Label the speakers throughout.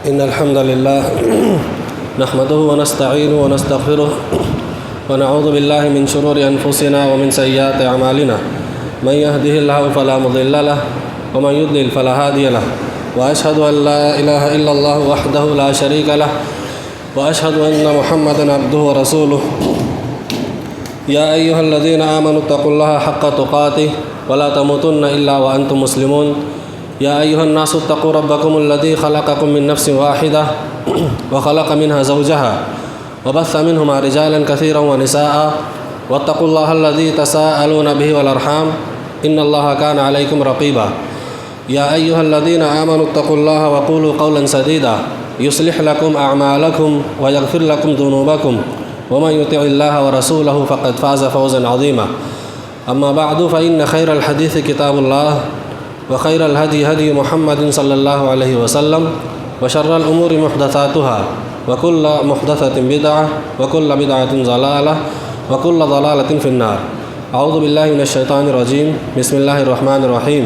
Speaker 1: إن الحمد لله نحمده ونستعينه ونستغفره ونعوذ بالله من شرور أنفسنا ومن سيئات أعمالنا من يهده الله فلا مضل له ومن يضلل فلا هادي له وأشهد أن لا إله إلا الله وحده لا شريك له وأشهد أن محمدا عبده ورسوله يا أيها الذين آمنوا اتقوا الله حق تقاته ولا تموتن إلا وأنتم مسلمون يا أيها الناس اتقوا ربكم الذي خلقكم من نفس واحدة وخلق منها زوجها وبث منهما رجالا كثيرا ونساء واتقوا الله الذي تساءلون به والأرحام إن الله كان عليكم رقيبا يا أيها الذين آمنوا اتقوا الله وقولوا قولا سديدا يصلح لكم أعمالكم ويغفر لكم ذنوبكم ومن يطع الله ورسوله فقد فاز فوزا عظيما أما بعد فإن خير الحديث كتاب الله وخير الهدي هدي محمد صلى الله عليه وسلم وشر الأمور محدثاتها وكل محدثة بدعة وكل بدعة ضلالة وكل ضلالة في النار أعوذ بالله من الشيطان الرجيم بسم الله الرحمن الرحيم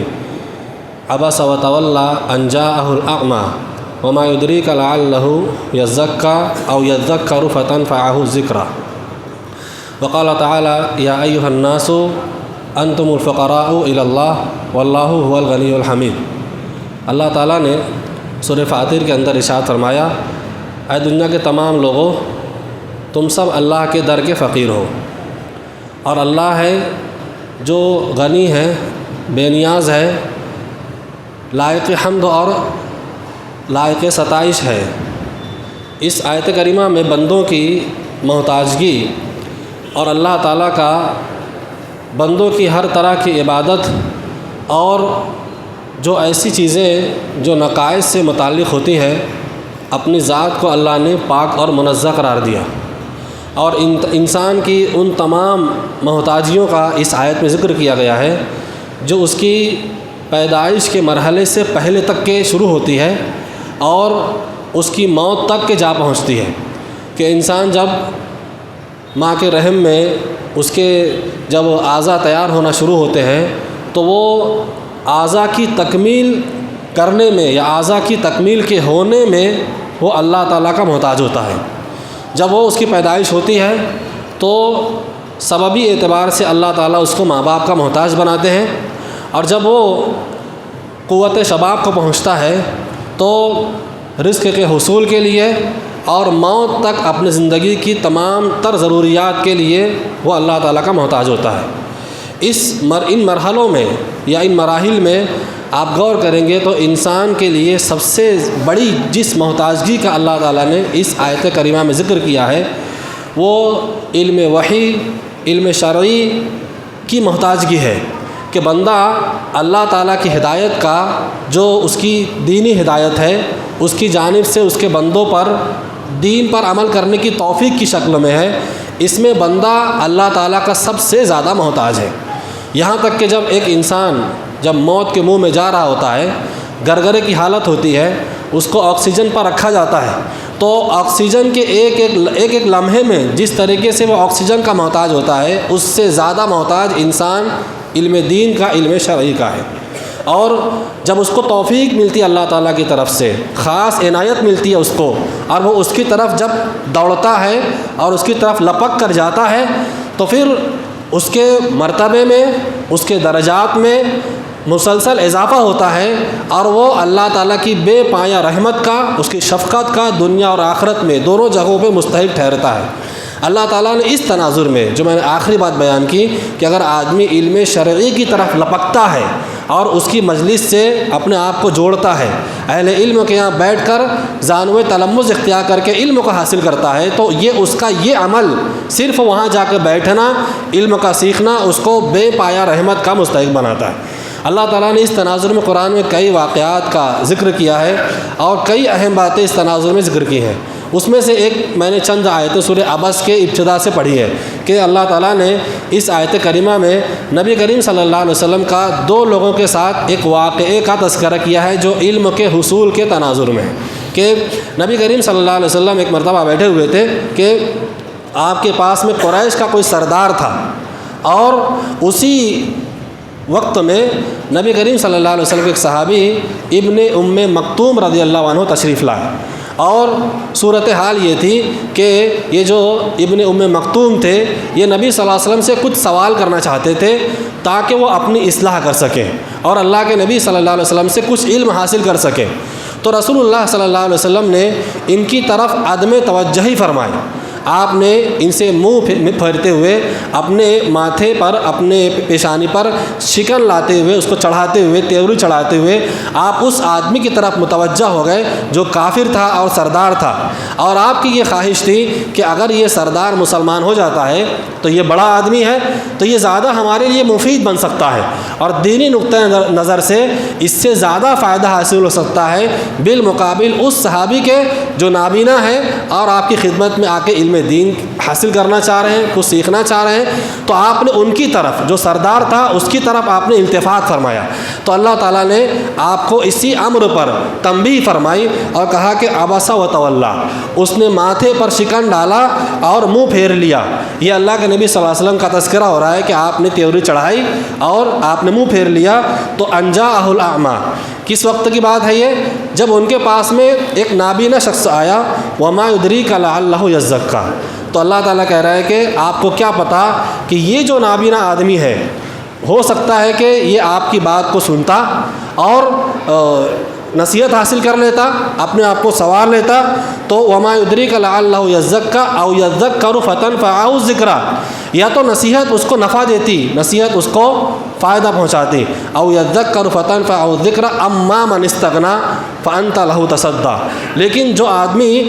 Speaker 1: عبس وتولى أن جاءه الأعمى وما يدريك لعله يزكى أو يذكر فتنفعه الذكرى وقال تعالى يا أيها الناس انتم الفقراء الى اللہ واللہ هو الغنی الحمید۔ اللہ تعالیٰ نے سورہ فاطر کے اندر ارشاد فرمایا اے دنیا کے تمام لوگوں تم سب اللہ کے در کے فقیر ہو اور اللہ ہے جو غنی ہے بے نیاز ہے لائق حمد اور لائق ستائش ہے۔ اس آیت کریمہ میں بندوں کی محتاجگی اور اللہ تعالیٰ کا بندوں کی ہر طرح کی عبادت اور جو ایسی چیزیں جو نقائص سے متعلق ہوتی ہیں اپنی ذات کو اللہ نے پاک اور منزہ قرار دیا اور انسان کی ان تمام محتاجیوں کا اس آیت میں ذکر کیا گیا ہے جو اس کی پیدائش کے مرحلے سے پہلے تک کے شروع ہوتی ہے اور اس کی موت تک کے جا پہنچتی ہے کہ انسان جب ماں کے رحم میں اس کے جب اعضاء تیار ہونا شروع ہوتے ہیں تو وہ اعضاء کی تکمیل کرنے میں یا اعضاء کی تکمیل کے ہونے میں وہ اللہ تعالیٰ کا محتاج ہوتا ہے۔ جب وہ اس کی پیدائش ہوتی ہے تو سببی اعتبار سے اللہ تعالیٰ اس کو ماں باپ کا محتاج بناتے ہیں اور جب وہ قوت شباب کو پہنچتا ہے تو رزق کے حصول کے لیے اور موت تک اپنی زندگی کی تمام تر ضروریات کے لیے وہ اللہ تعالیٰ کا محتاج ہوتا ہے۔ ان مرحلوں میں یا ان مراحل میں آپ غور کریں گے تو انسان کے لیے سب سے بڑی جس محتاجگی کا اللہ تعالیٰ نے اس آیت کریمہ میں ذکر کیا ہے وہ علم وحی علم شرعی کی محتاجگی ہے کہ بندہ اللہ تعالیٰ کی ہدایت کا جو اس کی دینی ہدایت ہے اس کی جانب سے اس کے بندوں پر دین پر عمل کرنے کی توفیق کی شکل میں ہے، اس میں بندہ اللہ تعالیٰ کا سب سے زیادہ محتاج ہے۔ یہاں تک کہ جب ایک انسان جب موت کے منہ میں جا رہا ہوتا ہے گرگرے کی حالت ہوتی ہے اس کو آکسیجن پر رکھا جاتا ہے تو آکسیجن کے ایک لمحے میں جس طریقے سے وہ آکسیجن کا محتاج ہوتا ہے اس سے زیادہ محتاج انسان علم دین کا علم شرعی کا ہے۔ اور جب اس کو توفیق ملتی ہے اللہ تعالیٰ کی طرف سے خاص عنایت ملتی ہے اس کو اور وہ اس کی طرف جب دوڑتا ہے اور اس کی طرف لپک کر جاتا ہے تو پھر اس کے مرتبے میں اس کے درجات میں مسلسل اضافہ ہوتا ہے اور وہ اللہ تعالیٰ کی بے پایہ رحمت کا اس کی شفقت کا دنیا اور آخرت میں دونوں جگہوں پہ مستحق ٹھہرتا ہے۔ اللہ تعالیٰ نے اس تناظر میں جو میں نے آخری بات بیان کی کہ اگر آدمی علم شرعی کی طرف لپکتا ہے اور اس کی مجلس سے اپنے آپ کو جوڑتا ہے اہل علم کے یہاں بیٹھ کر زانو تلمذ اختیار کر کے علم کو حاصل کرتا ہے تو اس کا یہ عمل صرف وہاں جا کے بیٹھنا علم کا سیکھنا اس کو بے پایہ رحمت کا مستحق بناتا ہے۔ اللہ تعالیٰ نے اس تناظر میں قرآن میں کئی واقعات کا ذکر کیا ہے اور کئی اہم باتیں اس تناظر میں ذکر کی ہیں۔ اس میں سے ایک میں نے چند آیتیں سورہ عبس کے ابتدا سے پڑھی ہے کہ اللہ تعالیٰ نے اس آیت کریمہ میں نبی کریم صلی اللہ علیہ وسلم کا دو لوگوں کے ساتھ ایک واقعے کا تذکرہ کیا ہے جو علم کے حصول کے تناظر میں کہ نبی کریم صلی اللہ علیہ وسلم ایک مرتبہ بیٹھے ہوئے تھے کہ آپ کے پاس میں قریش کا کوئی سردار تھا اور اسی وقت میں نبی کریم صلی اللہ علیہ وسلم کے ایک صحابی ابن ام مکتوم رضی اللہ عنہ تشریف لائے، اور صورتحال یہ تھی کہ یہ جو ابن ام مکتوم تھے یہ نبی صلی اللہ علیہ وسلم سے کچھ سوال کرنا چاہتے تھے تاکہ وہ اپنی اصلاح کر سکیں اور اللہ کے نبی صلی اللہ علیہ وسلم سے کچھ علم حاصل کر سکیں۔ تو رسول اللہ صلی اللہ علیہ وسلم نے ان کی طرف عدم توجہی فرمائی۔ آپ نے ان سے منہ پھیرتے ہوئے اپنے ماتھے پر، اپنے پیشانی پر شکن لاتے ہوئے، اس کو چڑھاتے ہوئے، تیوری چڑھاتے ہوئے آپ اس آدمی کی طرف متوجہ ہو گئے جو کافر تھا اور سردار تھا، اور آپ کی یہ خواہش تھی کہ اگر یہ سردار مسلمان ہو جاتا ہے تو یہ بڑا آدمی ہے تو یہ زیادہ ہمارے لیے مفید بن سکتا ہے اور دینی نقطۂ نظر سے اس سے زیادہ فائدہ حاصل ہو سکتا ہے بالمقابل اس صحابی کے جو نابینا ہے اور آپ کی خدمت میں آ کے علم دین حاصل کرنا چاہ رہے ہیں، کچھ سیکھنا چاہ رہے ہیں۔ تو آپ نے ان کی طرف، جو سردار تھا اس کی طرف آپ نے التفات فرمایا، تو اللہ تعالیٰ نے آپ کو اسی امر پر تنبیہ فرمائی اور کہا کہ عبس و تولیٰ، اس نے ماتھے پر شکن ڈالا اور منہ پھیر لیا۔ یہ اللہ کے نبی صلی اللہ علیہ وسلم کا تذکرہ ہو رہا ہے کہ آپ نے تیوری چڑھائی اور آپ نے منہ پھیر لیا۔ تو انجاءہ الاعمیٰ، کس وقت کی بات ہے یہ؟ جب ان کے پاس میں ایک نابینا شخص آیا، وما یدریک لعلہ یزکیٰ، تو اللہ تعالیٰ کہہ رہا ہے کہ آپ کو کیا پتہ کہ یہ جو نابینا آدمی ہے ہو سکتا ہے کہ یہ آپ کی بات کو سنتا اور نصیحت حاصل کر لیتا، اپنے آپ کو سنوار لیتا۔ تو وما یدریک لعلہ یزکیٰ او یذکر فتنفعہ الذکریٰ، یا تو نصیحت اس کو نفع دیتی، نصیحت اس کو فائدہ پہنچاتی، او یذکر فتنفعہ الذکریٰ اما من استغنیٰ فانت لہ تصدیٰ۔ لیکن جو آدمی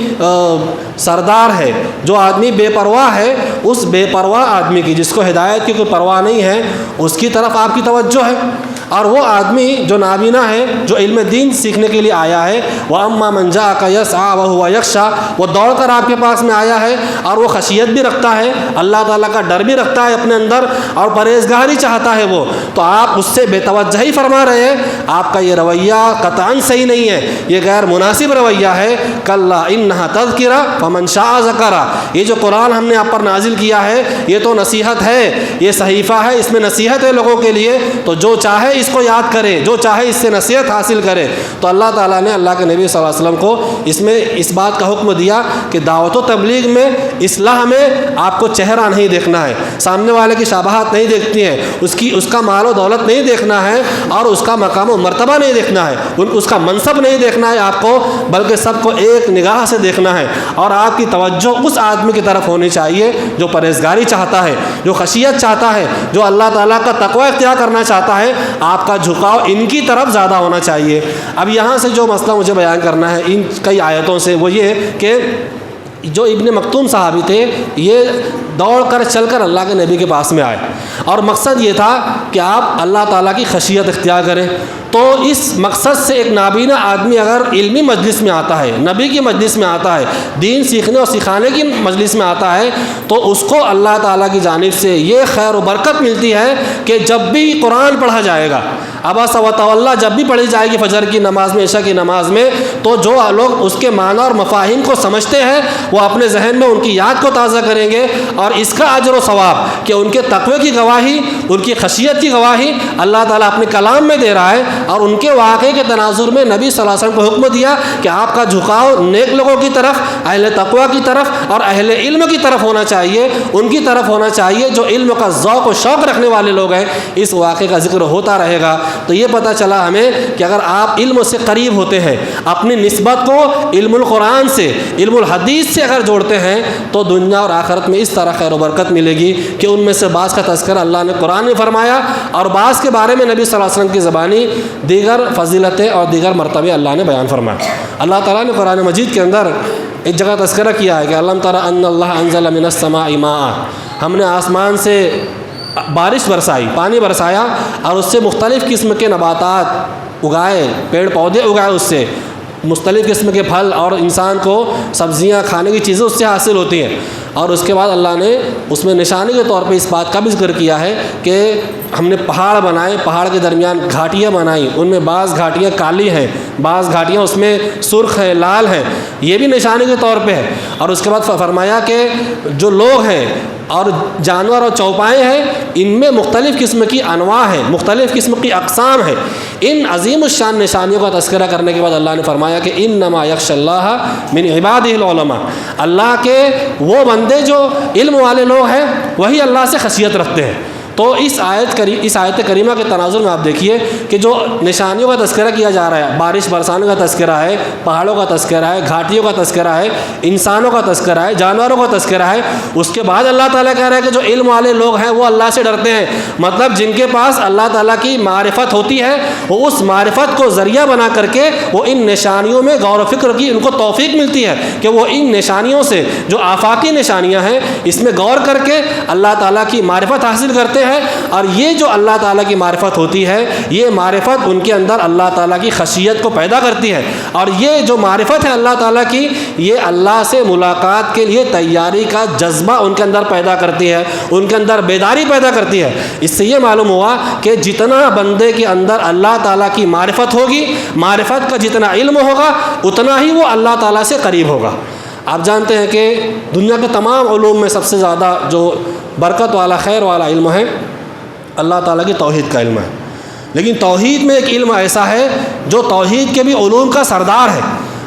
Speaker 1: سردار ہے، جو آدمی بے پرواہ ہے، اس بے پرواہ آدمی کی، جس کو ہدایت کی کوئی پرواہ نہیں ہے، اس کی طرف آپ کی توجہ ہے، اور وہ آدمی جو نابینا ہے، جو علم دین سیکھنے کے لیے آیا ہے، وَأَمَّا مَنْ جَاءَكَ يَسْعَىٰ وَهُوَ يَخْشَىٰ، وہ دوڑ کر آپ کے پاس میں آیا ہے اور وہ خشیت بھی رکھتا ہے، اللہ تعالیٰ کا ڈر بھی رکھتا ہے اپنے اندر اور پرہیزگاری چاہتا ہے وہ، تو آپ اس سے بے توجہی فرما رہے ہیں۔ آپ کا یہ رویہ قطعاً صحیح نہیں ہے، یہ غیر مناسب رویہ ہے۔ کَلَّا إِنَّهَا تَذْكِرَةٌ فَمَنْ شَاءَ ذَكَرَ، یہ جو قرآن ہم نے آپ پر نازل کیا ہے یہ تو نصیحت ہے، یہ صحیفہ ہے، اس میں نصیحت ہے لوگوں کے لیے، تو جو چاہے اس کو یاد کرے، جو چاہے اس سے نصیحت حاصل کرے۔ تو اللہ تعالیٰ نے اللہ کے نبی صلی اللہ علیہ وسلم کو اس میں اس بات کا حکم دیا کہ دعوت و تبلیغ میں، اصلاح میں آپ کو چہرہ نہیں دیکھنا ہے، سامنے والے کی شابہات نہیں دیکھتی ہیں، اس کا مال و دولت نہیں دیکھنا ہے اور اس کا مقام و مرتبہ نہیں دیکھنا ہے، اس کا منصب نہیں دیکھنا ہے آپ کو، بلکہ سب کو ایک نگاہ سے دیکھنا ہے، اور آپ کی توجہ اس آدمی کی طرف ہونی چاہیے جو پرہیزگاری چاہتا ہے، جو خشیت چاہتا ہے، جو اللہ تعالیٰ کا تقوی اختیار کرنا چاہتا ہے۔ آپ کا جھکاؤ ان کی طرف زیادہ ہونا چاہیے۔ اب یہاں سے جو مسئلہ مجھے بیان کرنا ہے ان کئی آیتوں سے، وہ یہ کہ جو ابن مکتوم صحابی تھے یہ دوڑ کر چل کر اللہ کے نبی کے پاس میں آئے، اور مقصد یہ تھا کہ آپ اللہ تعالیٰ کی خشیت اختیار کریں۔ تو اس مقصد سے ایک نابینا آدمی اگر علمی مجلس میں آتا ہے، نبی کی مجلس میں آتا ہے، دین سیکھنے اور سکھانے کی مجلس میں آتا ہے، تو اس کو اللہ تعالیٰ کی جانب سے یہ خیر و برکت ملتی ہے کہ جب بھی قرآن پڑھا جائے گا، عبس و تولیٰ جب بھی پڑھی جائے گی فجر کی نماز میں، عشاء کی نماز میں، تو جو لوگ اس کے معنی اور مفاہیم کو سمجھتے ہیں وہ اپنے ذہن میں ان کی یاد کو تازہ کریں گے، اور اس کا اجر و ثواب کہ ان کے تقوی کی گواہی، ان کی خشیت کی گواہی اللہ تعالیٰ اپنے کلام میں دے رہا ہے، اور ان کے واقعے کے تناظر میں نبی صلی اللہ علیہ وسلم کو حکم دیا کہ آپ کا جھکاؤ نیک لوگوں کی طرف، اہل تقوی کی طرف اور اہل علم کی طرف ہونا چاہیے، ان کی طرف ہونا چاہیے جو علم کا ذوق و شوق رکھنے والے لوگ ہیں۔ اس واقعے کا ذکر ہوتا رہے گا تو یہ پتہ چلا ہمیں کہ اگر آپ علم سے قریب ہوتے ہیں، اپنی نسبت کو علم القرآن سے، علم الحدیث سے اگر جوڑتے ہیں، تو دنیا اور آخرت میں اس طرح خیر و برکت ملے گی کہ ان میں سے بعض کا تذکرہ اللہ نے قرآن میں فرمایا، اور بعض کے بارے میں نبی صلی اللہ علیہ وسلم کی زبانی دیگر فضیلتیں اور دیگر مرتبے اللہ نے بیان فرمایا۔ اللہ تعالیٰ نے قرآن مجید کے اندر ایک جگہ تذکرہ کیا ہے کہ علم تر ان اللہ انزل من السماء ماء، ہم نے آسمان سے بارش برسائی، پانی برسایا، اور اس سے مختلف قسم کے نباتات اگائے، پیڑ پودے اگائے، اس سے مختلف قسم کے پھل اور انسان کو سبزیاں کھانے کی چیزیں اس سے حاصل ہوتی ہیں۔ اور اس کے بعد اللہ نے اس میں نشانی کے طور پہ اس بات کا بھی ذکر کیا ہے کہ ہم نے پہاڑ بنائے، پہاڑ کے درمیان گھاٹیاں بنائیں، ان میں بعض گھاٹیاں کالی ہیں، بعض گھاٹیاں اس میں سرخ ہیں، لال ہیں، یہ بھی نشانی کے طور پہ ہے۔ اور اس کے بعد فرمایا کہ جو لوگ ہیں اور جانور اور چوپائے ہیں، ان میں مختلف قسم کی انواع ہیں، مختلف قسم کی اقسام ہیں۔ ان عظیم الشان نشانیوں کا تذکرہ کرنے کے بعد اللہ نے فرمایا کہ انما یخشی اللہ من عبادہ العلماء، اللہ کے وہ بندے جو علم والے لوگ ہیں وہی اللہ سے خشیت رکھتے ہیں۔ تو اس آیت کریمہ کے تناظر میں آپ دیکھیے کہ جو نشانیوں کا تذکرہ کیا جا رہا ہے، بارش برسانے کا تذکرہ ہے، پہاڑوں کا تذکرہ ہے، گھاٹیوں کا تذکرہ ہے، انسانوں کا تذکرہ ہے، جانوروں کا تذکرہ ہے، اس کے بعد اللہ تعالیٰ کہہ رہا ہے کہ جو علم والے لوگ ہیں وہ اللہ سے ڈرتے ہیں، مطلب جن کے پاس اللہ تعالیٰ کی معرفت ہوتی ہے وہ اس معرفت کو ذریعہ بنا کر کے وہ ان نشانیوں میں غور و فکر کی ان کو توفیق ملتی ہے کہ وہ ان نشانیوں سے جو آفاقی نشانیاں ہیں اس میں غور کر کے اللہ تعالیٰ کی معرفت حاصل کرتے ہیں۔ اور یہ جو اللہ تعالیٰ کی معرفت ہوتی ہے یہ معرفت ان کے اندر اللہ تعالیٰ کی خشیت کو پیدا کرتی ہے، اور یہ جو معرفت ہے اللہ تعالیٰ کی یہ اللہ سے ملاقات کے لیے تیاری کا جذبہ ان کے اندر پیدا کرتی ہے، ان کے اندر بیداری پیدا کرتی ہے۔ اس سے یہ معلوم ہوا کہ جتنا بندے کے اندر اللہ تعالیٰ کی معرفت ہوگی، معرفت کا جتنا علم ہوگا اتنا ہی وہ اللہ تعالیٰ سے قریب ہوگا۔ آپ جانتے ہیں کہ دنیا کے تمام علوم میں سب سے زیادہ جو برکت والا خیر والا علم ہے اللہ تعالیٰ کی توحید کا علم ہے، لیکن توحید میں ایک علم ایسا ہے جو توحید کے بھی علوم کا سردار ہے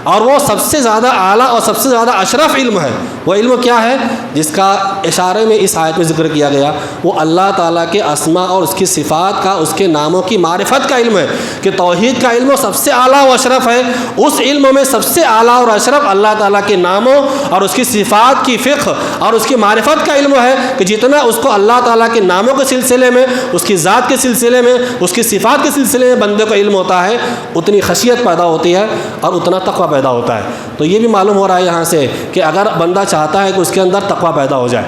Speaker 1: اور وہ سب سے زیادہ اعلیٰ اور سب سے زیادہ اشرف علم ہے۔ وہ علم کیا ہے جس کا اشارے میں اس آیت میں ذکر کیا گیا؟ وہ اللہ تعالیٰ کے اسماء اور اس کی صفات کا، اس کے ناموں کی معرفت کا علم ہے کہ توحید کا علم سب سے اعلیٰ و اشرف ہے۔ اس علم میں سب سے اعلیٰ اور اشرف اللہ تعالیٰ کے ناموں اور اس کی صفات کی فقہ اور اس کی معرفت کا علم ہے کہ جتنا اس کو اللہ تعالیٰ کے ناموں کے سلسلے میں، اس کی ذات کے سلسلے میں، اس کی صفات کے سلسلے میں بندے کو علم ہوتا ہے اتنی خشیت پیدا ہوتی ہے اور اتنا تقویٰ پیدا ہوتا ہے۔ تو یہ بھی معلوم ہو رہا ہے یہاں سے کہ اگر بندہ چاہتا ہے کہ اس کے اندر تقویٰ پیدا ہو جائے،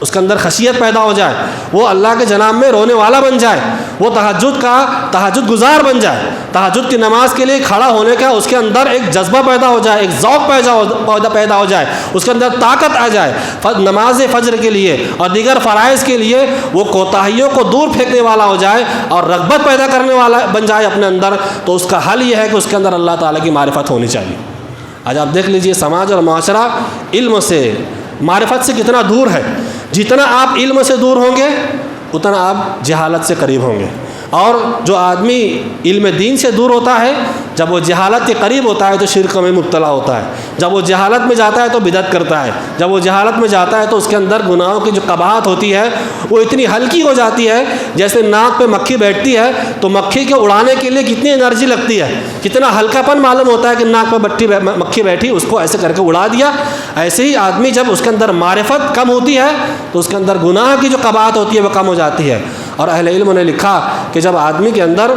Speaker 1: اس کے اندر خشیت پیدا ہو جائے، وہ اللہ کے جناب میں رونے والا بن جائے، وہ تہجد گزار بن جائے، تہجد کی نماز کے لیے کھڑا ہونے کا اس کے اندر ایک جذبہ پیدا ہو جائے، ایک ذوق پیدا ہو جائے، اس کے اندر طاقت آ جائے نماز فجر کے لیے اور دیگر فرائض کے لیے، وہ کوتاہیوں کو دور پھینکنے والا ہو جائے اور رغبت پیدا کرنے والا بن جائے اپنے اندر، تو اس کا حل یہ ہے کہ اس کے اندر اللہ تعالیٰ کی معرفت ہونی چاہیے۔ آج آپ دیکھ لیجئے سماج اور معاشرہ علم سے، معرفت سے کتنا دور ہے۔ جتنا آپ علم سے دور ہوں گے اتنا آپ جہالت سے قریب ہوں گے، اور جو آدمی علم دین سے دور ہوتا ہے جب وہ جہالت کے قریب ہوتا ہے تو شرک میں مبتلا ہوتا ہے، جب وہ جہالت میں جاتا ہے تو بدعت کرتا ہے، جب وہ جہالت میں جاتا ہے تو اس کے اندر گناہوں کی جو قباحت ہوتی ہے وہ اتنی ہلکی ہو جاتی ہے، جیسے ناک پہ مکھی بیٹھتی ہے تو مکھی کے اڑانے کے لیے کتنی انرجی لگتی ہے، کتنا ہلکا پن معلوم ہوتا ہے کہ ناک پہ مکھی بیٹھی اس کو ایسے کر کے اڑا دیا۔ ایسے ہی آدمی جب اس کے اندر معرفت کم ہوتی ہے تو اس کے اندر گناہ کی جو قباحت ہوتی ہے وہ کم ہو جاتی ہے۔ اور اہل علم نے لکھا کہ جب آدمی کے اندر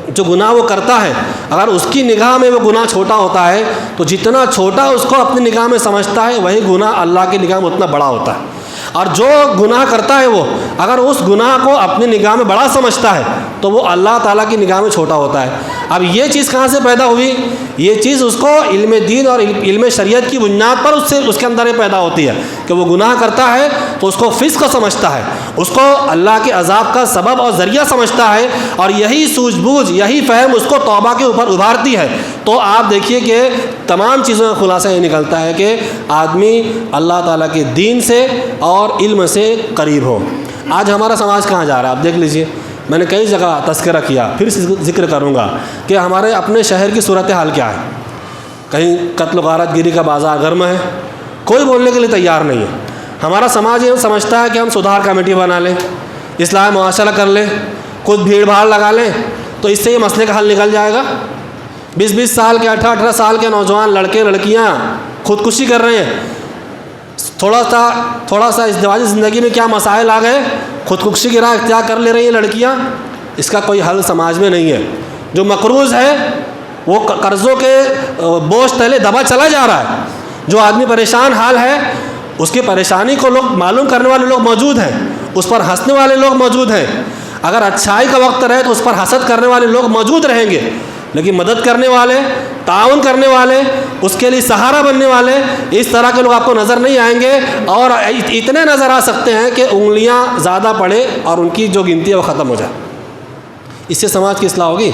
Speaker 1: جو گناہ وہ کرتا ہے اگر اس کی نگاہ میں وہ گناہ چھوٹا ہوتا ہے تو جتنا چھوٹا اس کو اپنی نگاہ میں سمجھتا ہے وہی گناہ اللہ کی نگاہ میں اتنا بڑا ہوتا ہے، اور جو گناہ کرتا ہے وہ اگر اس گناہ کو اپنی نگاہ میں بڑا سمجھتا ہے تو وہ اللہ تعالیٰ کی نگاہ میں چھوٹا ہوتا ہے۔ اب یہ چیز کہاں سے پیدا ہوئی؟ یہ چیز اس کو علم دین اور علم شریعت کی بنیاد پر اس کے اندر یہ پیدا ہوتی ہے کہ وہ گناہ کرتا ہے تو اس کو فسق سمجھتا ہے، اس کو اللہ کے عذاب کا سبب اور ذریعہ سمجھتا ہے، اور یہی سوجھ بوجھ، یہی فہم اس کو توبہ کے اوپر ابھارتی ہے۔ تو آپ دیکھیے کہ تمام چیزوں کا خلاصہ یہ نکلتا ہے کہ آدمی اللہ تعالیٰ کے دین سے اور علم سے قریب ہو۔ آج ہمارا سماج کہاں جا رہا ہے آپ دیکھ لیجئے، میں نے کئی جگہ تذکرہ کیا، پھر ذکر کروں گا کہ ہمارے اپنے شہر کی صورتحال کیا ہے۔ کہیں قتل و غارت گیری کا بازار گرم ہے، کوئی بولنے کے لیے تیار نہیں ہے۔ ہمارا سماج یہ سمجھتا ہے کہ ہم سدھار کمیٹی بنا لیں، اصلاح معاشرہ کر لیں، کچھ بھیڑ بھاڑ لگا لیں تو اس سے یہ مسئلے کا حل نکل جائے گا۔ 20 سال کے 18 سال کے نوجوان لڑکے لڑکیاں خودکشی کر رہے ہیں، تھوڑا سا ازدواجی زندگی میں کیا مسائل آ گئے، خودکشی کی راہ اختیار کر لے رہی ہیں لڑکیاں۔ اس کا کوئی حل سماج میں نہیں ہے۔ جو مقروض ہے وہ قرضوں کے بوجھ تلے دبا چلا جا رہا ہے، جو آدمی پریشان حال ہے اس کی پریشانی کو لوگ معلوم کرنے والے لوگ موجود ہیں، اس پر ہنسنے والے لوگ موجود ہیں۔ اگر اچھائی کا وقت رہے تو اس پر حسد کرنے والے لوگ موجود رہیں گے، لیکن مدد کرنے والے، تعاون کرنے والے، اس کے لیے سہارا بننے والے، اس طرح کے لوگ آپ کو نظر نہیں آئیں گے، اور اتنے نظر آ سکتے ہیں کہ انگلیاں زیادہ پڑے اور ان کی جو گنتی ہے وہ ختم ہو جائے۔ اس سے سماج کی اصلاح ہوگی؟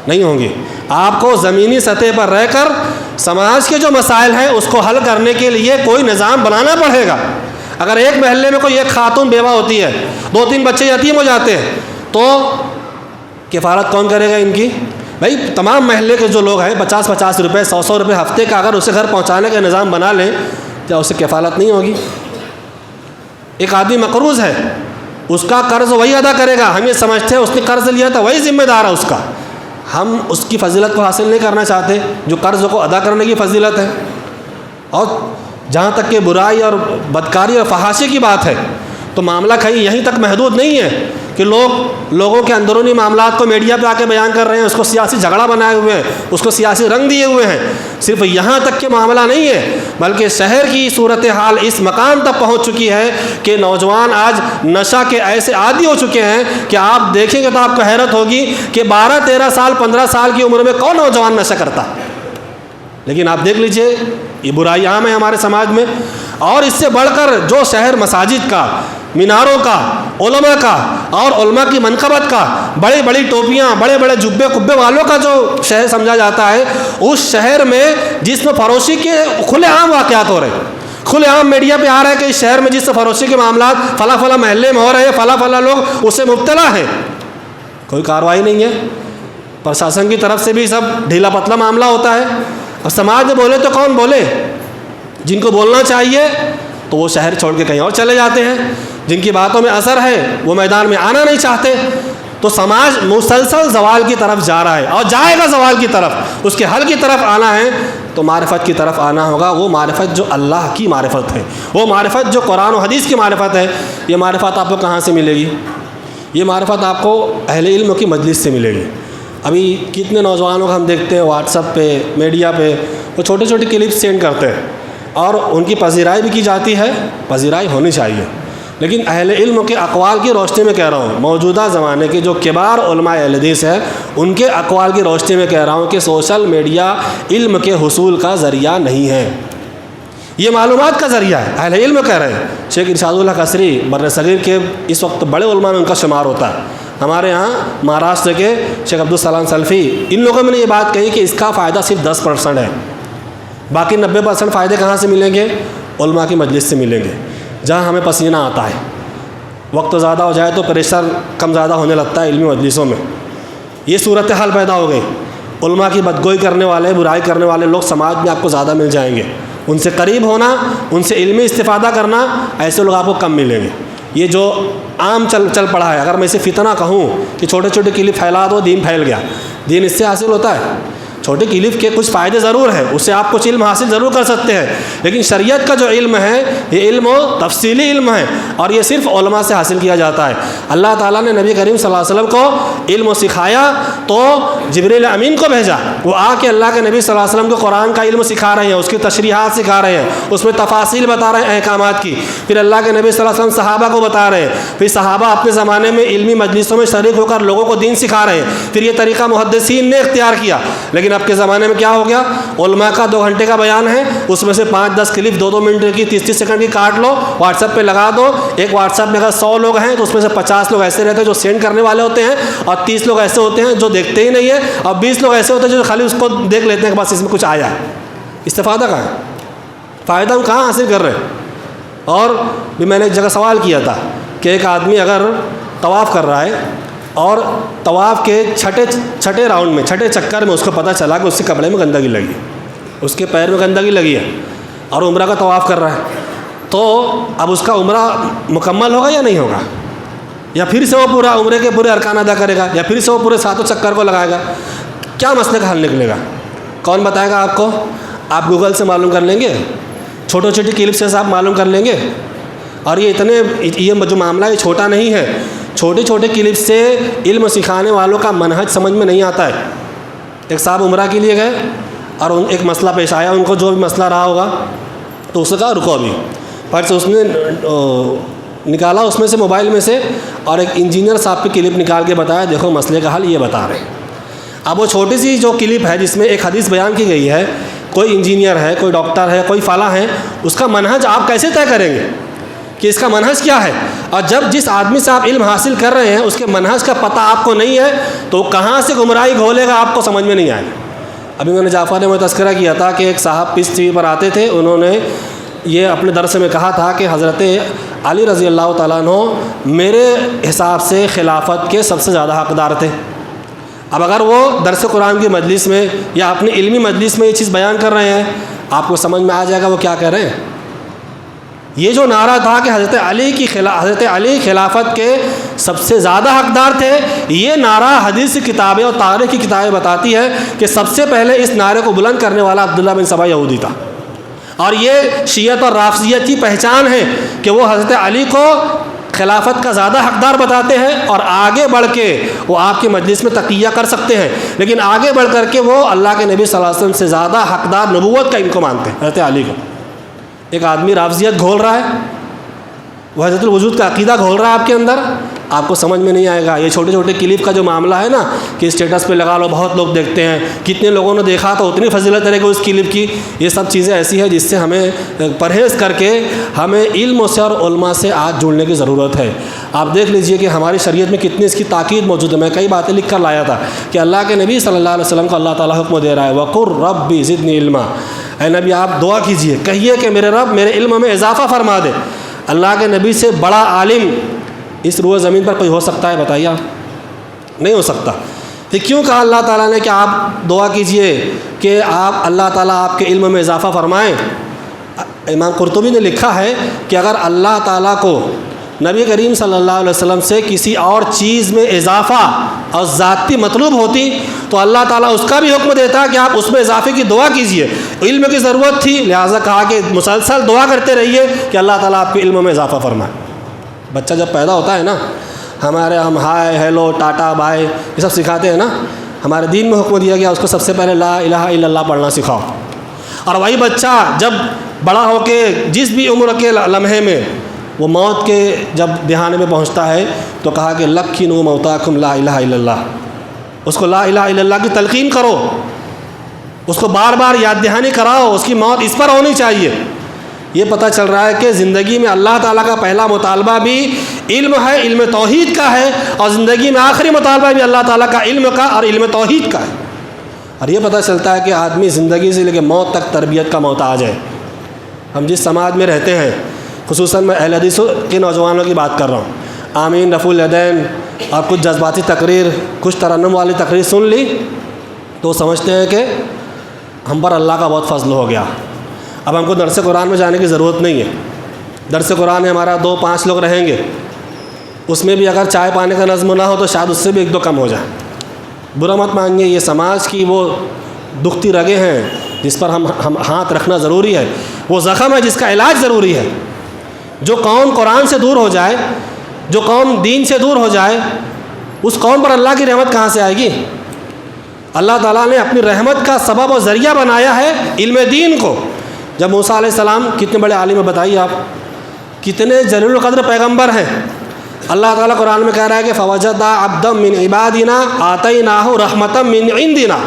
Speaker 1: نہیں ہوگی۔ آپ کو زمینی سطح پر رہ کر سماج کے جو مسائل ہیں اس کو حل کرنے کے لیے کوئی نظام بنانا پڑے گا۔ اگر ایک محلے میں کوئی ایک خاتون بیوہ ہوتی ہے، 2-3 بچے یتیم ہو جاتے ہیں، تو کفالت کون کرے گا ان کی؟ بھائی تمام محلے کے جو لوگ ہیں 50-50 روپے 100 روپے ہفتے کا اگر اسے گھر پہنچانے کا نظام بنا لیں، کیا اسے کفالت نہیں ہوگی؟ ایک آدمی مقروض ہے، اس کا قرض وہی ادا کرے گا، ہم یہ سمجھتے ہیں اس نے قرض لیا تھا وہی ذمہ دار ہے اس کا، ہم اس کی فضیلت کو حاصل نہیں کرنا چاہتے جو قرض کو ادا کرنے کی فضیلت ہے۔ اور جہاں تک کہ برائی اور بدکاری اور فحاشی کی بات ہے تو معاملہ کہیں یہیں تک محدود نہیں ہے کہ لوگوں کے اندرونی معاملات کو میڈیا پہ آ کے بیان کر رہے ہیں، اس کو سیاسی جھگڑا بنائے ہوئے ہیں، اس کو سیاسی رنگ دیے ہوئے ہیں۔ صرف یہاں تک کے معاملہ نہیں ہے، بلکہ شہر کی صورتحال اس مقام تک پہنچ چکی ہے کہ نوجوان آج نشہ کے ایسے عادی ہو چکے ہیں کہ آپ دیکھیں گے تو آپ کو حیرت ہوگی کہ 12-13 سال 15 سال کی عمر میں کون نوجوان نشہ کرتا۔ لیکن آپ دیکھ لیجئے یہ برائی عام ہے ہمارے سماج میں۔ اور اس سے بڑھ کر جو شہر مساجد کا، میناروں کا، علماء کا اور علماء کی منقبت کا، بڑی بڑی ٹوپیاں، بڑے بڑے جبے کبے والوں کا جو شہر سمجھا جاتا ہے، اس شہر میں جسم فروشی کے کھلے عام واقعات ہو رہے ہیں، کھلے عام میڈیا پہ آ رہا ہے کہ اس شہر میں جسم فروشی کے معاملات فلاں فلاں محلے میں ہو رہے ہیں، فلاں فلاں لوگ اس سے مبتلا ہیں، کوئی کارروائی نہیں ہے۔ پرشاسن کی طرف سے بھی سب ڈھیلا پتلا معاملہ ہوتا ہے، اور سماج میں بولے تو کون بولے؟ جن کو بولنا چاہیے تو وہ شہر چھوڑ کے کہیں اور چلے جاتے ہیں، جن کی باتوں میں اثر ہے وہ میدان میں آنا نہیں چاہتے۔ تو سماج مسلسل زوال کی طرف جا رہا ہے اور جائے گا زوال کی طرف۔ اس کے حل کی طرف آنا ہے تو معرفت کی طرف آنا ہوگا، وہ معرفت جو اللہ کی معرفت ہے، وہ معرفت جو قرآن و حدیث کی معرفت ہے۔ یہ معرفت آپ کو کہاں سے ملے گی؟ یہ معرفت آپ کو اہل علم کی مجلس سے ملے گی۔ ابھی کتنے نوجوانوں کو ہم دیکھتے ہیں واٹس ایپ پہ، میڈیا پہ، وہ چھوٹے چھوٹے کلپس سینڈ کرتے ہیں اور ان کی پذیرائی بھی کی جاتی ہے، پذیرائی ہونی چاہیے، لیکن اہل علم کے اقوال کی روشنی میں کہہ رہا ہوں، موجودہ زمانے کے جو کبار علماء اہل حدیث ہیں ان کے اقوال کی روشنی میں کہہ رہا ہوں کہ سوشل میڈیا علم کے حصول کا ذریعہ نہیں ہے، یہ معلومات کا ذریعہ ہے۔ اہل علم کہہ رہے ہیں، شیخ ارشاد اللہ قصری بر صغیر کے اس وقت بڑے علماء میں ان کا شمار ہوتا ہے، ہمارے ہاں مہاراشٹر کے شیخ عبدالسلام سلفی، ان لوگوں میں نے یہ بات کہی کہ اس کا فائدہ صرف 10% ہے، باقی 90% فائدے کہاں سے ملیں گے؟ علماء کی مجلس سے ملیں گے، جہاں ہمیں پسینہ آتا ہے، وقت زیادہ ہو جائے تو پریشر کم زیادہ ہونے لگتا ہے علمی مجلسوں میں۔ یہ صورتحال پیدا ہو گئی، علماء کی بدگوئی کرنے والے، برائی کرنے والے لوگ سماج میں آپ کو زیادہ مل جائیں گے، ان سے قریب ہونا، ان سے علمی استفادہ کرنا، ایسے لوگ آپ کو کم ملیں گے۔ یہ جو عام چل پڑا ہے، اگر میں اسے فتنہ کہوں کہ چھوٹے چھوٹے کلپ پھیلا دو دین پھیل گیا، دین اس سے حاصل ہوتا ہے؟ چھوٹے کلپ کے کچھ فائدے ضرور ہیں، اس سے آپ کچھ علم حاصل ضرور کر سکتے ہیں، لیکن شریعت کا جو علم ہے یہ علم و تفصیلی علم ہے، اور یہ صرف علماء سے حاصل کیا جاتا ہے۔ اللہ تعالیٰ نے نبی کریم صلی اللہ علیہ وسلم کو علم و سکھایا تو جبریل امین کو بھیجا، وہ آ کے اللہ کے نبی صلی اللہ علیہ وسلم کو قرآن کا علم سکھا رہے ہیں، اس کی تشریحات سکھا رہے ہیں، اس میں تفاصیل بتا رہے ہیں احکامات کی۔ پھر اللہ کے نبی صلی اللہ علیہ وسلم صحابہ کو بتا رہے ہیں، پھر صحابہ اپنے زمانے میں علمی مجلسوں میں شریک ہو کر لوگوں کو دین سکھا رہے ہیں، پھر یہ طریقہ محدثین نے اختیار کیا۔ لیکن اب کے زمانے میں کیا ہو گیا؟ علماء کا 2 گھنٹے کا بیان ہے، اس میں سے 5-10 کلپ 2-2 منٹ کی 30-30 سیکنڈ کی کاٹ لو، واٹس ایپ پہ لگا دو۔ ایک واٹس ایپ میں اگر 100 لوگ ہیں تو اس میں سے 50 لوگ ایسے رہتے ہیں جو سینڈ کرنے والے ہوتے ہیں، اور 30 لوگ ایسے ہوتے ہیں جو دیکھتے ہی نہیں ہیں، اور 20 لوگ ایسے ہوتے ہیں جو خالی اس کو دیکھ لیتے ہیں کہ بس اس میں کچھ آیا ہے۔ استفادہ کہاں ہے؟ فائدہ ہم کہاں حاصل کر رہے ہیں؟ اور بھی میں نے ایک جگہ سوال کیا تھا کہ ایک آدمی اگر طواف کر رہا ہے اور طواف کے چھٹے راؤنڈ میں، چھٹے چکر میں اس کو پتہ چلا کہ اس کے کپڑے میں گندگی لگی، اس کے پیر میں گندگی لگی ہے، اور عمرہ کا طواف کر رہا ہے، تو اب اس کا عمرہ مکمل ہوگا یا نہیں ہوگا؟ یا پھر سے وہ پورا عمرے کے پورے ارکان ادا کرے گا، یا پھر سے وہ پورے 7 چکر کو لگائے گا؟ کیا مسئلے کا حل نکلے گا؟ کون بتائے گا آپ کو؟ آپ گوگل سے معلوم کر لیں گے، چھوٹی چھوٹی کلپ سے آپ معلوم کر لیں گے۔ اور یہ جو معاملہ یہ چھوٹا نہیں ہے، چھوٹے چھوٹے کلپ سے علم سکھانے والوں کا منہج سمجھ میں نہیں آتا ہے۔ ایک صاحب عمرہ کے لیے گئے اور ایک مسئلہ پیش آیا، ان کو جو بھی مسئلہ رہا ہوگا تو اس نے کہا رکو ابھی، پھر سے اس نے نکالا اس میں سے موبائل میں سے، اور ایک انجینئر صاحب کی کلپ نکال کے بتایا دیکھو مسئلے کا حل یہ بتا رہے ہیں۔ اب وہ چھوٹی سی جو کلپ ہے جس میں ایک حدیث بیان کی گئی ہے، کوئی انجینئر ہے، کوئی ڈاکٹر ہے، کوئی فلاں ہے، اس کا منہج آپ کیسے طے کریں گے کہ اس کا منہج کیا ہے؟ اور جب جس آدمی سے آپ علم حاصل کر رہے ہیں اس کے منہج کا پتہ آپ کو نہیں ہے تو کہاں سے گمراہی گھولے گا آپ کو سمجھ میں نہیں آئے گا۔ ابھی میں نے جعفر نے تذکرہ کیا تھا کہ ایک صاحب پیس ٹی وی پر آتے تھے، انہوں نے یہ اپنے درس میں کہا تھا کہ حضرت علی رضی اللہ تعالیٰ عنہ میرے حساب سے خلافت کے سب سے زیادہ حقدار تھے۔ اب اگر وہ درس قرآن کی مجلس میں یا اپنی علمی مجلس میں یہ چیز بیان کر رہے ہیں، آپ کو سمجھ میں آ جائے گا وہ کیا کہہ رہے ہیں۔ یہ جو نعرہ تھا کہ حضرت علی خلافت کے سب سے زیادہ حقدار تھے، یہ نعرہ حدیث کی کتابیں اور تاریخ کی کتابیں بتاتی ہے کہ سب سے پہلے اس نعرے کو بلند کرنے والا عبداللہ بن سبا یہودی تھا، اور یہ شیعت اور رافضیت کی پہچان ہے کہ وہ حضرت علی کو خلافت کا زیادہ حقدار بتاتے ہیں، اور آگے بڑھ کے وہ آپ کی مجلس میں تقیہ کر سکتے ہیں، لیکن آگے بڑھ کر کے وہ اللہ کے نبی صلی اللہ علیہ وسلم سے زیادہ حقدار نبوت کا ان کو مانتے ہیں، حضرت علی کو۔ ایک آدمی رافضیت گھول رہا ہے، وہ حضرت الوجود کا عقیدہ گھول رہا ہے آپ کے اندر، آپ کو سمجھ میں نہیں آئے گا۔ یہ چھوٹے چھوٹے کلپ کا جو معاملہ ہے نا کہ اسٹیٹس پہ لگا لو، بہت لوگ دیکھتے ہیں، کتنے لوگوں نے دیکھا تو اتنی فضیلت رہے گی اس کلپ کی، یہ سب چیزیں ایسی ہیں جس سے ہمیں پرہیز کر کے ہمیں علم سے اور علماء سے آج جڑنے کی ضرورت ہے۔ آپ دیکھ لیجئے کہ ہماری شریعت میں کتنی اس کی تاکید موجود ہے۔ میں کئی باتیں لکھ کر لایا تھا کہ اللہ کے نبی صلی اللہ علیہ وسلم کو اللہ تعالیٰ حکم دے رہا ہے وَقُلْ رَبِّ زِدْنِي عِلْمًا، اے نبی آپ دعا کیجئے، کہیے کہ میرے رب میرے علم میں اضافہ فرما دے۔ اللہ کے نبی سے بڑا عالم اس روئے زمین پر کوئی ہو سکتا ہے؟ بتائیے آپ، نہیں ہو سکتا۔ تو کیوں کہا اللہ تعالیٰ نے کہ آپ دعا کیجئے کہ آپ اللہ تعالیٰ آپ کے علم میں اضافہ فرمائیں؟ امام قرطبی نے لکھا ہے کہ اگر اللہ تعالیٰ کو نبی کریم صلی اللہ علیہ وسلم سے کسی اور چیز میں اضافہ اور ذاتی مطلوب ہوتی تو اللہ تعالیٰ اس کا بھی حکم دیتا کہ آپ اس میں اضافے کی دعا کیجئے۔ علم کی ضرورت تھی، لہٰذا کہا کہ مسلسل دعا کرتے رہیے کہ اللہ تعالیٰ آپ کے علم میں اضافہ فرمائے۔ بچہ جب پیدا ہوتا ہے نا، ہم ہائے ہیلو ٹاٹا بائے یہ سب سکھاتے ہیں نا، ہمارے دین میں حکم دیا گیا اس کو سب سے پہلے لا الہ الا اللہ پڑھنا سکھاؤ۔ اور وہی بچہ جب بڑا ہو کے جس بھی عمر کے لمحے میں وہ موت کے جب دہانے میں پہنچتا ہے تو کہا کہ لَقِّنُوا مَوْتَاكُمْ لا الہ الا اللہ، اس کو لا الہ الا اللہ کی تلقین کرو، اس کو بار بار یاد دہانی کراؤ، اس کی موت اس پر ہونی چاہیے۔ یہ پتہ چل رہا ہے کہ زندگی میں اللہ تعالیٰ کا پہلا مطالبہ بھی علم ہے، علم توحید کا ہے، اور زندگی میں آخری مطالبہ بھی اللہ تعالیٰ کا علم کا اور علم توحید کا ہے۔ اور یہ پتہ چلتا ہے کہ آدمی زندگی سے لے کے موت تک تربیت کا محتاج ہے۔ ہم جس سماج میں رہتے ہیں، خصوصاً میں اہل حدیث کے نوجوانوں کی بات کر رہا ہوں، آمین رفع الیدین اور کچھ جذباتی تقریر، کچھ ترنم والی تقریر سن لی تو سمجھتے ہیں کہ ہم پر اللہ کا بہت فضل ہو گیا، اب ہم کو درس قرآن میں جانے کی ضرورت نہیں ہے۔ درس قرآن میں ہمارا 2-5 لوگ رہیں گے، اس میں بھی اگر چائے پانے کا نظم نہ ہو تو شاید اس سے بھی 1-2 کم ہو جائے۔ برا مت مانیے، یہ سماج کی وہ دکھتی رگیں ہیں جس پر ہم ہاتھ رکھنا ضروری ہے، وہ زخم ہے جس کا علاج ضروری ہے۔ جو قوم قرآن سے دور ہو جائے، جو قوم دین سے دور ہو جائے، اس قوم پر اللہ کی رحمت کہاں سے آئے گی؟ اللہ تعالیٰ نے اپنی رحمت کا سبب و ذریعہ بنایا ہے علم دین کو۔ جب موسیٰ علیہ السلام کتنے بڑے عالم ہیں، بتائیے آپ کتنے جلیل القدر پیغمبر ہیں۔ اللہ تعالیٰ قرآن میں کہہ رہا ہے کہ فَوَجَدَ عَبْدًا مِّنْ عِبَادِنَا آتَيْنَاهُ رَحْمَةً مِّنْ عِنْدِنَا،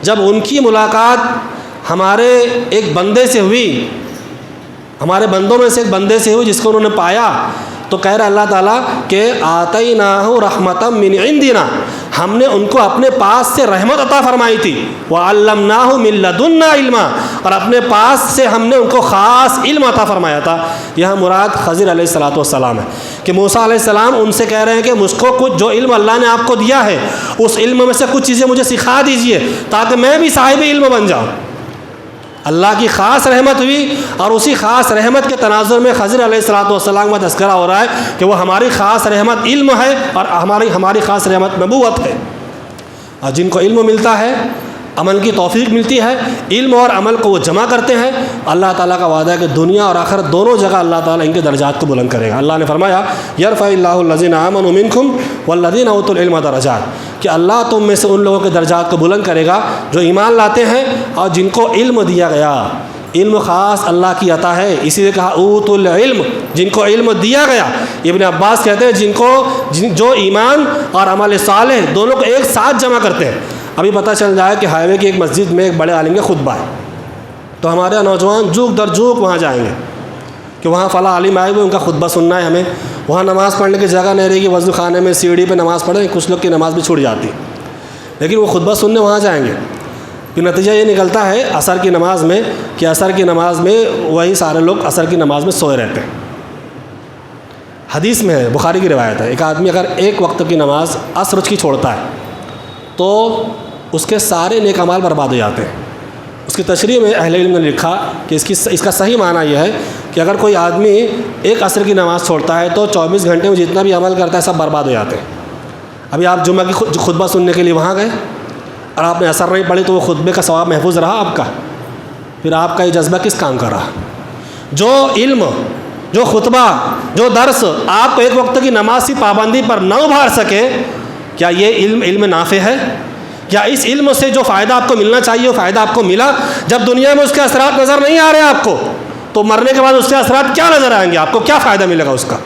Speaker 1: جب ان کی ملاقات ہمارے ایک بندے سے ہوئی، ہمارے بندوں میں سے ایک بندے سے ہوئی جس کو انہوں نے پایا، تو کہہ رہا اللہ تعالیٰ کہ آتَيْنَاهُ رَحْمَةً مِّنْ عِنْدِنَا، ہم نے ان کو اپنے پاس سے رحمت عطا فرمائی تھی، وَعَلَّمْنَاهُ مِن لَّدُنَّا عِلْمًا، اور اپنے پاس سے ہم نے ان کو خاص علم عطا فرمایا تھا۔ یہاں مراد خضر علیہ السلام ہے کہ موسیٰ علیہ السلام ان سے کہہ رہے ہیں کہ مجھ کو کچھ جو علم اللہ نے آپ کو دیا ہے اس علم میں سے کچھ چیزیں مجھے سکھا دیجئے تاکہ میں بھی صاحب علم بن جاؤں۔ اللہ کی خاص رحمت ہوئی، اور اسی خاص رحمت کے تناظر میں خضر علیہ السلام کا تذکرہ ہو رہا ہے کہ وہ ہماری خاص رحمت علم ہے اور ہماری خاص رحمت نبوت ہے۔ اور جن کو علم ملتا ہے، عمل کی توفیق ملتی ہے، علم اور عمل کو وہ جمع کرتے ہیں، اللہ تعالیٰ کا وعدہ ہے کہ دنیا اور آخرت دونوں جگہ اللہ تعالیٰ ان کے درجات کو بلند کرے گا۔ اللہ نے فرمایا یرفع اللہ الذین آمنوا منکم والذین اوتوا العلم درجات، کہ اللہ تم میں سے ان لوگوں کے درجات کو بلند کرے گا جو ایمان لاتے ہیں اور جن کو علم دیا گیا۔ علم خاص اللہ کی عطا ہے، اسی لیے کہا اوتوا العلم، جن کو علم دیا گیا۔ ابن عباس کہتے ہیں جو ایمان اور عمل صالح دونوں کو ایک ساتھ جمع کرتے ہیں۔ ابھی پتہ چل جائے کہ ہائی وے کی ایک مسجد میں ایک بڑے عالم کا خطبہ ہے، تو ہمارے نوجوان جھوک در جھوک وہاں جائیں گے کہ وہاں فلاں عالم آئے ہوئے، ان کا خطبہ سننا ہے ہمیں۔ وہاں نماز پڑھنے کی جگہ نہیں رہے گی، وضو خانے میں سیڑھی پہ نماز پڑھیں، کچھ لوگ کی نماز بھی چھوٹ جاتی ہے، لیکن وہ خطبہ سننے وہاں جائیں گے۔ پھر نتیجہ یہ نکلتا ہے عصر کی نماز میں کہ عصر کی نماز میں وہی سارے لوگ عصر کی نماز میں سوئے رہتے ہیں۔ حدیث میں ہے، بخاری کی روایت ہے، ایک آدمی اگر ایک وقت کی نماز عصر کی چھوڑتا ہے تو اس کے سارے نیک اعمال برباد ہو جاتے ہیں۔ اس کی تشریح میں اہل علم نے لکھا کہ اس کا صحیح معنی یہ ہے کہ اگر کوئی آدمی ایک عصر کی نماز چھوڑتا ہے تو 24 گھنٹے میں جتنا بھی عمل کرتا ہے سب برباد ہو جاتے ہیں۔ ابھی آپ جمعہ کی خطبہ سننے کے لیے وہاں گئے اور آپ نے عصر نہیں پڑھی تو وہ خطبے کا ثواب محفوظ رہا آپ کا؟ پھر آپ کا یہ جذبہ کس کام کا رہا؟ جو علم، جو خطبہ، جو درس آپ کو ایک وقت کی نماز کی پابندی پر نہ ابھار سکے، کیا یہ علم نافع ہے؟ کیا اس علم سے جو فائدہ آپ کو ملنا چاہیے وہ فائدہ آپ کو ملا؟ جب دنیا میں اس کے اثرات نظر نہیں آ رہے آپ کو تو مرنے کے بعد اس کے اثرات کیا نظر آئیں گے آپ کو؟ کیا فائدہ ملے گا اس کا؟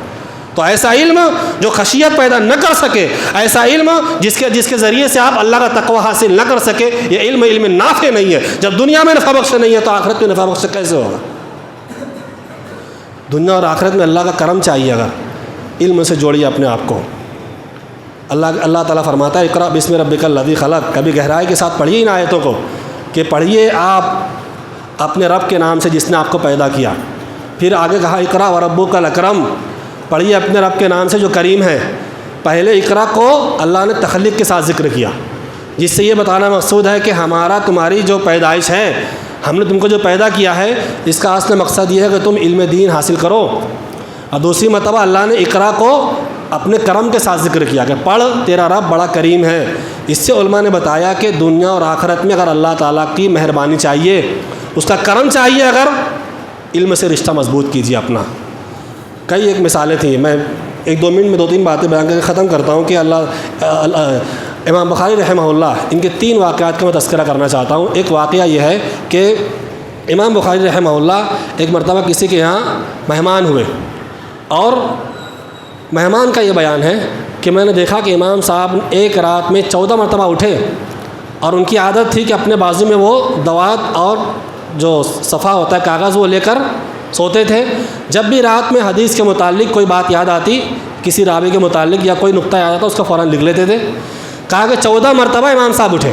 Speaker 1: تو ایسا علم جو خشیت پیدا نہ کر سکے، ایسا علم جس کے ذریعے سے آپ اللہ کا تقوی حاصل نہ کر سکے، یہ علم نافع نہیں ہے۔ جب دنیا میں نفع بخش نہیں ہے تو آخرت میں نفع بخش کیسے ہوگا؟ دنیا اور آخرت میں اللہ کا کرم چاہیے، اگر علم سے جوڑیے اپنے آپ کو۔ اللہ تعالیٰ فرماتا ہے اقرأ بسم ربک الذی خلق، کبھی گہرائی کے ساتھ پڑھیے ان آیتوں کو کہ پڑھیے آپ اپنے رب کے نام سے جس نے آپ کو پیدا کیا۔ پھر آگے کہا اقرأ وربک الاکرم، پڑھیے اپنے رب کے نام سے جو کریم ہے۔ پہلے اقرأ کو اللہ نے تخلیق کے ساتھ ذکر کیا، جس سے یہ بتانا مقصود ہے کہ ہمارا تمہاری جو پیدائش ہے، ہم نے تم کو جو پیدا کیا ہے، اس کا اصل مقصد یہ ہے کہ تم علم دین حاصل کرو۔ اور دوسری مرتبہ اللہ نے اقرأ کو اپنے کرم کے ساتھ ذکر کیا کہ پڑھ، تیرا رب بڑا کریم ہے۔ اس سے علماء نے بتایا کہ دنیا اور آخرت میں اگر اللہ تعالیٰ کی مہربانی چاہیے، اس کا کرم چاہیے، اگر علم سے رشتہ مضبوط کیجیے اپنا۔ کئی ایک مثالیں تھیں، میں 1-2 منٹ میں 2-3 باتیں بیان کر کے ختم کرتا ہوں کہ امام بخاری رحمہ اللہ، ان کے 3 واقعات کا میں تذکرہ کرنا چاہتا ہوں۔ ایک واقعہ یہ ہے کہ امام بخاری رحمہ اللہ ایک مرتبہ کسی کے یہاں مہمان ہوئے، اور مہمان کا یہ بیان ہے کہ میں نے دیکھا کہ امام صاحب ایک رات میں 14 مرتبہ اٹھے، اور ان کی عادت تھی کہ اپنے بازو میں وہ دوات اور جو صفحہ ہوتا ہے کاغذ وہ لے کر سوتے تھے۔ جب بھی رات میں حدیث کے متعلق کوئی بات یاد آتی، کسی راوی کے متعلق یا کوئی نقطہ یاد آتا، اس کو فوراً لکھ لیتے تھے۔ کہا کہ 14 مرتبہ امام صاحب اٹھے۔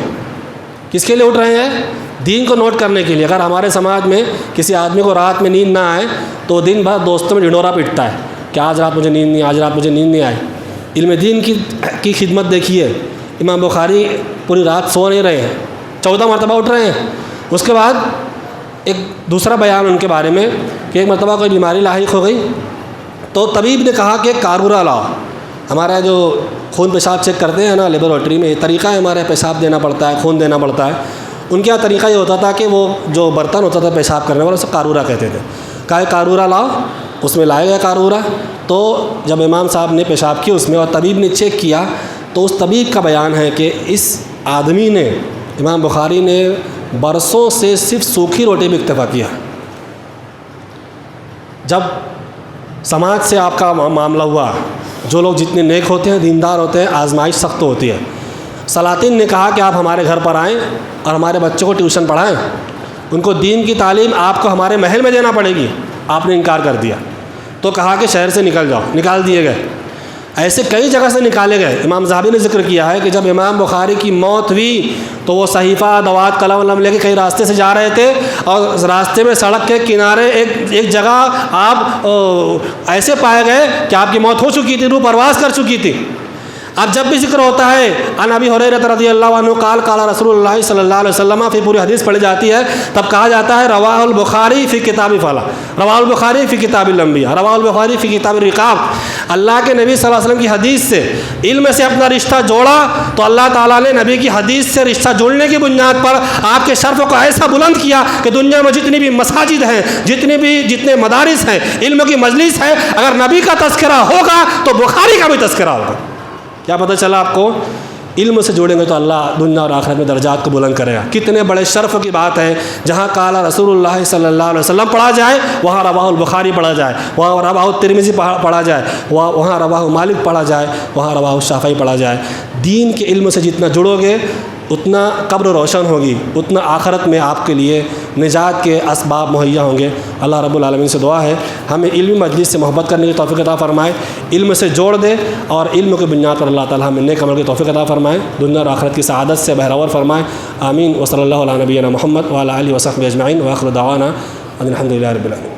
Speaker 1: کس کے لیے اٹھ رہے ہیں؟ دین کو نوٹ کرنے کے لیے۔ اگر ہمارے سماج میں کسی آدمی کو رات میں نیند نہ آئے تو دن بھر دوستوں میں ڈھنڈورا پیٹتا ہے کہ آج رات مجھے نیند نہیں، آج رات مجھے نیند نہیں آئی۔ علم دین کی خدمت دیکھیے، امام بخاری پوری رات سو نہیں رہے ہیں، 14 مرتبہ اٹھ رہے ہیں۔ اس کے بعد ایک دوسرا بیان ان کے بارے میں کہ ایک مرتبہ کوئی بیماری لاحق ہو گئی تو طبیب نے کہا کہ کارورا لاؤ۔ ہمارا جو خون پیشاب چیک کرتے ہیں نا لیبارٹری میں، یہ طریقہ ہے ہمارے، پیشاب دینا پڑتا ہے، خون دینا پڑتا ہے۔ ان کے یہاں طریقہ یہ ہوتا تھا کہ وہ جو برتن ہوتا تھا پیشاب کرنے والا، اسے کارورا کہتے تھے۔ کہا کارورا لاؤ، اس میں لایا گیا کارورا۔ تو جب امام صاحب نے پیشاب کیا اس میں اور طبیب نے چیک کیا تو اس طبیب کا بیان ہے کہ اس آدمی نے، امام بخاری نے برسوں سے صرف سوکھی روٹی پہ اکتفا کیا۔ جب سماج سے آپ کا معاملہ ہوا، جو لوگ جتنے نیک ہوتے ہیں، دیندار ہوتے ہیں، آزمائش سخت ہوتی ہے۔ سلاطین نے کہا کہ آپ ہمارے گھر پر آئیں اور ہمارے بچوں کو ٹیوشن پڑھائیں، ان کو دین کی تعلیم آپ کو ہمارے محل میں دینا پڑے گی۔ آپ نے انکار کر دیا تو کہا کہ شہر سے نکل جاؤ، نکال دیے گئے۔ ایسے کئی جگہ سے نکالے گئے۔ امام ذہبی نے ذکر کیا ہے کہ جب امام بخاری کی موت ہوئی تو وہ صحیفہ، دوات، قلم ولم لے کے کئی راستے سے جا رہے تھے، اور راستے میں سڑک کے کنارے ایک جگہ آپ ایسے پائے گئے کہ آپ کی موت ہو چکی تھی، روح پرواز کر چکی تھی۔ اب جب بھی ذکر ہوتا ہے عن ابی ہریرہ رضی اللہ عنہ قال قال رسول اللہ صلی اللہ علیہ وسلم، پھر پوری حدیث پڑھی جاتی ہے، تب کہا جاتا ہے رواہ البخاری فی کتاب فلاں، رواہ البخاری فی کتاب الانبیاء، رواہ البخاری فی کتاب الرقاق۔ اللہ کے نبی صلی اللہ علیہ وسلم کی حدیث سے علم سے اپنا رشتہ جوڑا تو اللہ تعالیٰ نے نبی کی حدیث سے رشتہ جوڑنے کی بنیاد پر آپ کے شرف کو ایسا بلند کیا کہ دنیا میں جتنی بھی مساجد ہیں، جتنے مدارس ہیں، علم کی مجلس ہے، اگر نبی کا تذکرہ ہوگا تو بخاری کا بھی تذکرہ ہوگا۔ کیا پتہ چلا آپ کو؟ علم سے جوڑیں گے تو اللہ دنیا اور آخرت میں درجات کو بلند کرے گا۔ کتنے بڑے شرف کی بات ہے، جہاں قال رسول اللہ صلی اللہ علیہ وسلم پڑھا جائے وہاں رواہ البخاری پڑھا جائے، وہاں رواہ الترمذی پڑھا جائے، وہاں رواہ مالک پڑھا جائے، وہاں رواہ الشافعی پڑھا جائے۔ دین کے علم سے جتنا جڑو گے اتنا قبر روشن ہوگی، اتنا آخرت میں آپ کے لیے نجات کے اسباب مہیا ہوں گے۔ اللہ رب العالمین سے دعا ہے ہمیں علمی مجلس سے محبت کرنے کی توفیق عطا فرمائے، علم سے جوڑ دے، اور علم کی بنیاد پر اللہ تعالیٰ ہمیں نیک عمل کی توفیق عطا فرمائے، دنیا اور آخرت کی سعادت سے بہرور فرمائے۔ آمین۔ وصلی اللہ علی نبینا محمد وعلی آلہ وصحبہ اجمعین، وآخر دعوانا ان الحمد للہ رب العالمین۔